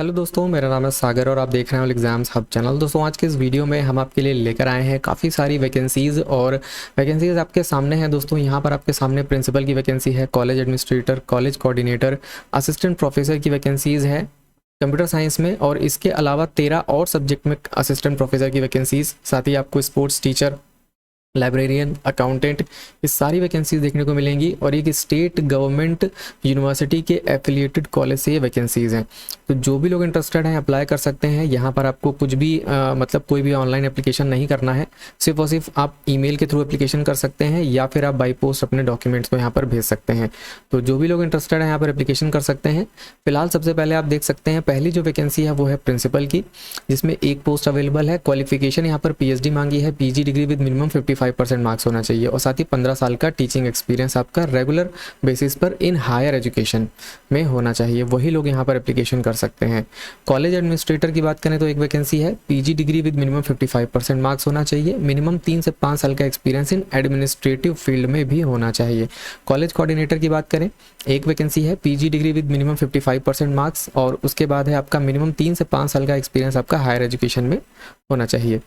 Hello दोस्तों, मेरा नाम है सागर और आप देख रहे हैं एग्जाम्स हब चैनल। दोस्तों आज के इस वीडियो में हम आपके लिए लेकर आए हैं काफ़ी सारी वैकेंसीज़ और वैकेंसीज़ आपके सामने हैं। दोस्तों यहाँ पर आपके सामने प्रिंसिपल की वैकेंसी है, college administrator, college coordinator, assistant professor की वैकेंसीज़ है कंप्यूटर साइंस में, और इसके अलावा 13 और सब्जेक्ट में असिस्टेंट प्रोफेसर की वैकेंसीज़, साथ ही आपको स्पोर्ट्स टीचर, लाइब्रेरियन, अकाउंटेंट, ये सारी वैकेंसीज देखने को मिलेंगी। और एक स्टेट गवर्नमेंट यूनिवर्सिटी के एफिलिएटेड कॉलेज से ये वैकेंसीज हैं। तो जो भी लोग इंटरेस्टेड हैं अप्लाई कर सकते हैं। यहाँ पर आपको कुछ भी मतलब कोई भी ऑनलाइन एप्लीकेशन नहीं करना है, सिर्फ और सिर्फ आप ईमेल के थ्रू एप्लीकेशन कर सकते हैं या फिर आप बाई पोस्ट अपने डॉक्यूमेंट्स को यहाँ पर भेज सकते हैं। तो जो भी लोग इंटरेस्टेड हैं यहाँ पर एप्लीकेशन कर सकते हैं। फिलहाल सबसे पहले आप देख सकते हैं पहली जो वैकेंसी है वो है प्रिंसिपल की, जिसमें एक पोस्ट अवेलेबल है। क्वालिफिकेशन यहाँ पर पीएचडी मांगी है, PG degree with minimum 55% marks होना चाहिए, और साथ ही 15 साल का टीचिंग एक्सपीरियंस आपका रेगुलर बेसिस पर इन हायर एजुकेशन में होना चाहिए। वही लोग यहाँ पर एप्लीकेशन कर सकते हैं। कॉलेज एडमिनिस्ट्रेटर की बात करें तो एक वैकेंसी है, PG degree with minimum 55% marks होना चाहिए, मिनिमम 3 से 5 साल का एक्सपीरियंस इन एडमिनिस्ट्रेटिव फील्ड में भी होना चाहिए। कॉलेज कोऑर्डिनेटर की बात करें, एक वैकेंसी है, PG degree with minimum 55% marks, और उसके बाद है आपका मिनिमम 3 से 5 साल का एक्सपीरियंस आपका हायर एजुकेशन में होना चाहिए।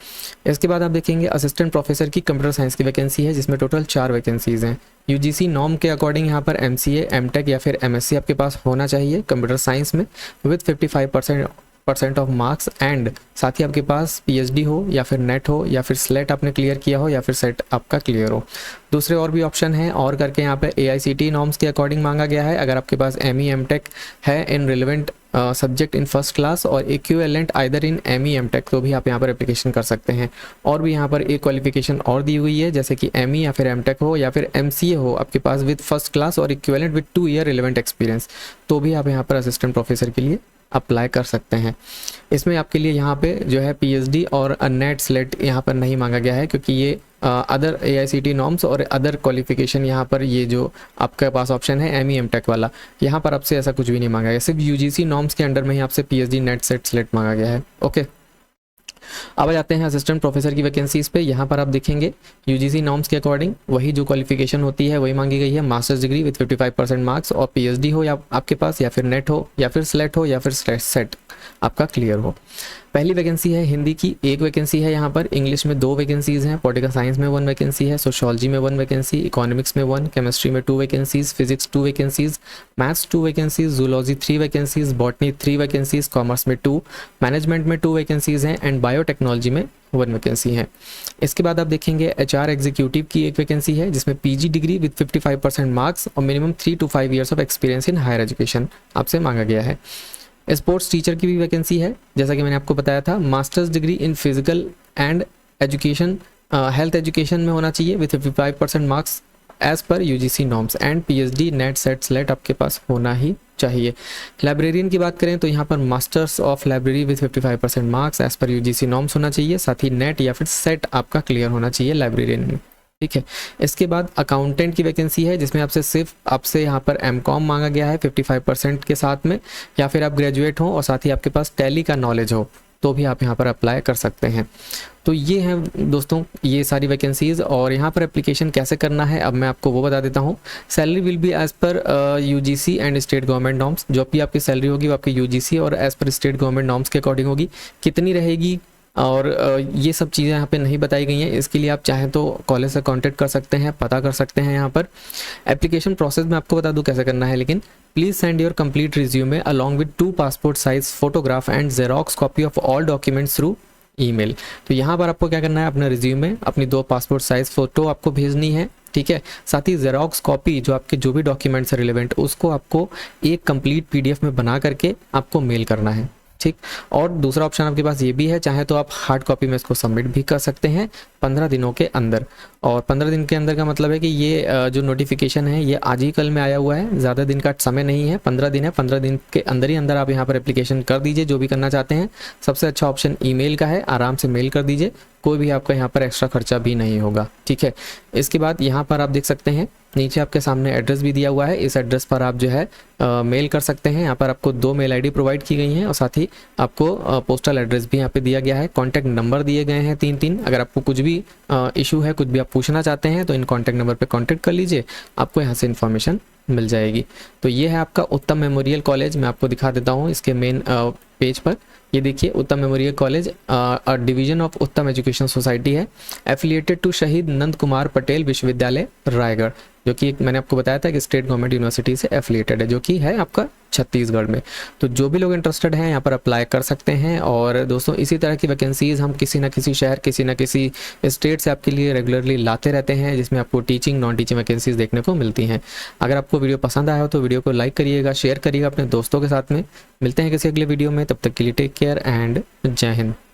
इसके बाद आप देखेंगे असिस्टेंट प्रोफेसर की कंप्यूटर साइंस की वैकेंसी है, जिसमें टोटल 4 वैकेंसीज हैं। यूजीसी नॉर्म के अकॉर्डिंग यहाँ पर एमसीए, एमटेक या फिर एमएससी आपके पास होना चाहिए कंप्यूटर साइंस में विद 55% ऑफ मार्क्स, एंड साथ ही आपके पास पीएचडी हो या फिर नेट हो या फिर स्लेट आपने क्लियर किया हो या फिर सेट आपका क्लियर हो। दूसरे और भी ऑप्शन है, और करके यहाँ पे एआईसीटी नॉर्म्स के अकॉर्डिंग मांगा गया है। अगर आपके पास एमई एमटेक है in relevant subject in first class और equivalent either in ME MTech, तो भी आप यहाँ पर एप्लीकेशन कर सकते हैं। और भी यहाँ पर एक क्वालिफिकेशन और दी हुई है, जैसे कि एमई या फिर एमटेक हो या फिर एमसीए हो आपके पास विद फर्स्ट क्लास और equivalent with 2 year relevant experience, तो भी आप यहाँ पर असिस्टेंट प्रोफेसर के लिए अप्लाई कर सकते हैं। इसमें आपके लिए यहाँ पे जो है पीएचडी और नेट स्लेट यहाँ पर नहीं मांगा गया है, क्योंकि ये अदर एआईसीटी नॉर्म्स और अदर क्वालिफिकेशन यहाँ पर ये जो आपके पास ऑप्शन है एमई एमटेक वाला, यहाँ पर आपसे ऐसा कुछ भी नहीं मांगा गया। सिर्फ यूजीसी नॉर्म्स के अंडर में ही आपसे पीएचडी नेट सेट स्लेट मांगा गया है। ओके, अब आ जाते हैं असिस्टेंट प्रोफेसर की वैकेंसीज पे। यहाँ पर आप देखेंगे यूजीसी नॉर्म्स के अकॉर्डिंग वही जो क्वालिफिकेशन होती है वही मांगी गई है, मास्टर्स डिग्री विद 55% मार्क्स और पीएचडी हो या आपके पास, या फिर नेट हो या फिर स्लेट हो या फिर सेट आपका क्लियर हो। पहली वैकेंसी है हिंदी की, एक वैकेंसी है यहाँ पर। इंग्लिश में 2 वैकेंसीज हैं, पॉलिटिकल साइंस में 1 वैकेंसी है, सोशियोलॉजी में 1 वैकेंसी, इकोनॉमिक्स में 1, केमिस्ट्री में 2 vacancies, physics 2 vacancies, maths 2 vacancies, zoology 3 vacancies, botany 3 vacancies, commerce में 2, मैनेजमेंट में 2 वैकेंसीज हैं, एंड बायोटेक्नोलॉजी में 1 वैकेंसी है। इसके बाद आप देखेंगे एचआर एग्जीक्यूटिव की एक वैकेंसी है, जिसमें पीजी डिग्री विद 55% मार्क्स और minimum 3 to 5 years of experience in higher education आपसे मांगा गया है। स्पोर्ट्स टीचर की भी वैकेंसी है, जैसा कि मैंने आपको बताया था, masters degree in physical and education health education में होना चाहिए with 55% marks as per UGC norms, and PhD NET SET SLET आपके पास होना ही चाहिए। लाइब्रेरियन की बात करें तो यहाँ पर masters of library with 55% marks as per UGC norms होना चाहिए, साथ ही नेट या फिर सेट आपका क्लियर होना चाहिए लाइब्रेरियन में। ठीक है, इसके बाद अकाउंटेंट की वैकेंसी है, जिसमें आपसे यहाँ पर एमकॉम मांगा गया है 55% के साथ में, या फिर आप ग्रेजुएट हो और साथ ही आपके पास टैली का नॉलेज हो, तो भी आप यहाँ पर अप्लाई कर सकते हैं। तो ये हैं दोस्तों ये सारी वैकेंसीज़, और यहाँ पर एप्लीकेशन कैसे करना है अब मैं आपको वो बता देता हूँ। Salary will be as per UGC and state government norms. जो भी आपकी सैलरी होगी वो आपकी यूजीसी और as per state government norms के अकॉर्डिंग होगी। कितनी रहेगी और ये सब चीज़ें यहाँ पे नहीं बताई गई हैं, इसके लिए आप चाहें तो कॉलेज से कांटेक्ट कर सकते हैं, पता कर सकते हैं। यहाँ पर एप्लीकेशन प्रोसेस में आपको बता दूँ कैसे करना है, लेकिन please send your complete resume along with 2 passport size photograph and xerox copy of all documents through email. तो यहाँ पर आपको क्या करना है, अपना रिज्यूमे, अपनी 2 पासपोर्ट साइज फ़ोटो आपको भेजनी है, ठीक है। साथ ही जेरोक्स कॉपी जो आपके जो भी डॉक्यूमेंट्स है रिलेवेंट, उसको आपको एक कंप्लीट पीडीएफ में बना करके आपको मेल करना है, ठीक। और दूसरा ऑप्शन आपके पास ये भी है, चाहे तो आप हार्ड कॉपी में इसको सबमिट भी कर सकते हैं 15 दिनों के अंदर। और 15 दिन के अंदर का मतलब है कि ये जो नोटिफिकेशन है ये आज ही कल में आया हुआ है, ज़्यादा दिन का समय नहीं है, 15 दिन है। 15 दिन के अंदर ही अंदर आप यहाँ पर एप्लीकेशन कर दीजिए जो भी करना चाहते हैं। सबसे अच्छा ऑप्शन ईमेल का है, आराम से मेल कर दीजिए, कोई भी आपका यहाँ पर एक्स्ट्रा खर्चा भी नहीं होगा, ठीक है। इसके बाद यहाँ पर आप देख सकते हैं नीचे आपके सामने एड्रेस भी दिया हुआ है, इस एड्रेस पर आप जो है मेल कर सकते हैं। यहाँ पर आपको 2 मेल आईडी प्रोवाइड की गई हैं और साथ ही आपको पोस्टल एड्रेस भी यहाँ पे दिया गया है। कॉन्टैक्ट नंबर दिए गए हैं 3 अगर आपको कुछ भी इशू है, कुछ भी आप पूछना चाहते हैं तो इन कॉन्टैक्ट नंबर पे कॉन्टैक्ट कर लीजिए, आपको यहाँ से इन्फॉर्मेशन मिल जाएगी। तो ये है आपका उत्तम मेमोरियल कॉलेज, मैं आपको दिखा देता हूँ इसके मेन पेज पर ये देखिए उत्तम मेमोरियल कॉलेज डिवीजन ऑफ उत्तम एजुकेशन सोसाइटी है, एफिलिएटेड टू शहीद नंद कुमार पटेल विश्वविद्यालय रायगढ़, जो कि मैंने आपको बताया था कि स्टेट गवर्नमेंट यूनिवर्सिटी से एफिलिएटेड है, जो कि है आपका छत्तीसगढ़ में। तो जो भी लोग इंटरेस्टेड हैं यहाँ पर अप्लाई कर सकते हैं। और दोस्तों इसी तरह की वैकेंसीज़ हम किसी ना किसी शहर, किसी ना किसी स्टेट से आपके लिए रेगुलरली लाते रहते हैं, जिसमें आपको टीचिंग नॉन टीचिंग वैकेंसीज देखने को मिलती हैं। अगर आपको वीडियो पसंद आया हो तो वीडियो को लाइक करिएगा, शेयर करिएगा अपने दोस्तों के साथ में। मिलते हैं किसी अगले वीडियो में, तब तक के लिए टेक केयर एंड जय हिंद।